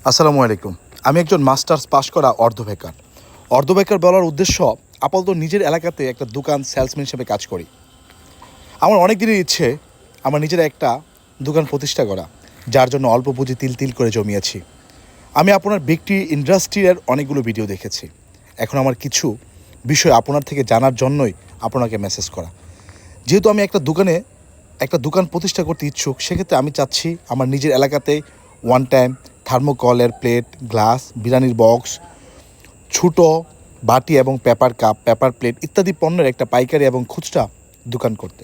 আসসালামু আলাইকুম। আমি একজন মাস্টার্স পাশ করা অর্ধবেকার। অর্ধবেকার বলার উদ্দেশ্য আপাতত নিজের এলাকাতে একটা দোকান সেলসম্যান হিসেবে কাজ করি। আমার অনেক দিনের ইচ্ছে আমার নিজের একটা দোকান প্রতিষ্ঠা করা, যার জন্য অল্প পুঁজি তিল তিল করে জমিয়েছি। আমি আপনার ব্যক্তি ইন্ডাস্ট্রির অনেকগুলো ভিডিও দেখেছি। এখন আমার কিছু বিষয় আপনার থেকে জানার জন্যই আপনাকে মেসেজ করা। যেহেতু আমি একটা দোকান প্রতিষ্ঠা করতে ইচ্ছুক, সেক্ষেত্রে আমি চাচ্ছি আমার নিজের এলাকাতে ওয়ান টাইম থার্মোকলের প্লেট, গ্লাস, বিরিয়ানির বক্স, ছোটো বাটি এবং পেপার কাপ, পেপার প্লেট ইত্যাদি পণ্যের একটা পাইকারি এবং খুচরা দোকান করতে।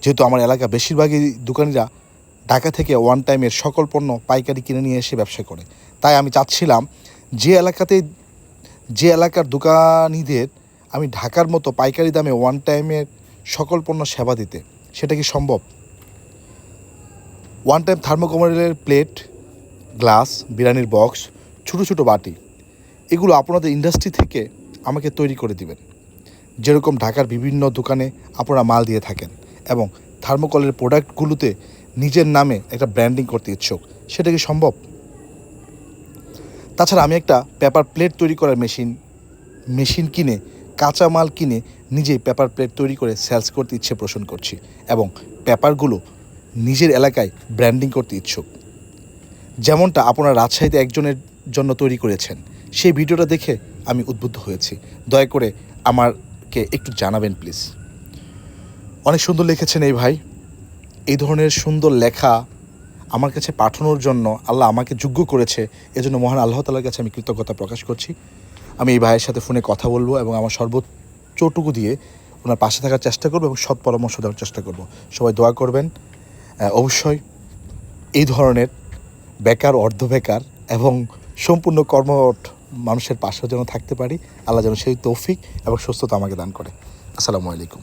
যেহেতু আমার এলাকা বেশিরভাগই দোকানিরা ঢাকা থেকে ওয়ান টাইমের সকল পণ্য পাইকারি কিনে নিয়ে এসে ব্যবসা করে, তাই আমি চাচ্ছিলাম যে এলাকার দোকানিদের আমি ঢাকার মতো পাইকারি দামে ওয়ান টাইমের সকল পণ্য সেবা দিতে। সেটা কি সম্ভব? ওয়ান টাইম থার্মোকলের প্লেট, গ্লাস, বিরিয়ানির বক্স, ছোটো ছোটো বাটি, এগুলো আপনাদের ইন্ডাস্ট্রি থেকে আমাকে তৈরি করে দিবেন। যেরকম ঢাকার বিভিন্ন দোকানে আপনারা মাল দিয়ে থাকেন, এবং থার্মোকলের প্রোডাক্টগুলোতে নিজের নামে একটা ব্র্যান্ডিং করতে ইচ্ছুক, সেটা কি সম্ভব? তাছাড়া আমি একটা পেপার প্লেট তৈরি করার মেশিন কিনে, কাঁচামাল কিনে নিজেই পেপার প্লেট তৈরি করে সেলস করতে ইচ্ছে পোষণ করছি, এবং পেপারগুলো নিজের এলাকায় ব্র্যান্ডিং করতে ইচ্ছুক। যেমনটা আপনারা রাজশাহীতে একজনের জন্য তৈরি করেছেন, সেই ভিডিওটা দেখে আমি উদ্বুদ্ধ হয়েছি। দয়া করে আমাকে একটু জানাবেন প্লিজ। অনেক সুন্দর লিখেছেন এই ভাই। এই ধরনের সুন্দর লেখা আমার কাছে পাঠানোর জন্য আল্লাহ আমাকে যোগ্য করেছে, এজন্য মহান আল্লাহ তাআলার কাছে আমি কৃতজ্ঞতা প্রকাশ করছি। আমি এই ভাইয়ের সাথে ফোনে কথা বলবো এবং আমার সর্বোচ্চটুকু দিয়ে ওনার পাশে থাকার চেষ্টা করবো এবং সৎ পরামর্শ দেওয়ার চেষ্টা করব। সবাই দোয়া করবেন। অবশ্যই এই ধরনের বেকার, অর্ধবেকার এবং সম্পূর্ণ কর্মঠ মানুষের পাশেও যেন থাকতে পারি। আল্লাহ যেন সেই তৌফিক এবং সুস্থতা আমাকে দান করে। আসসালামু আলাইকুম।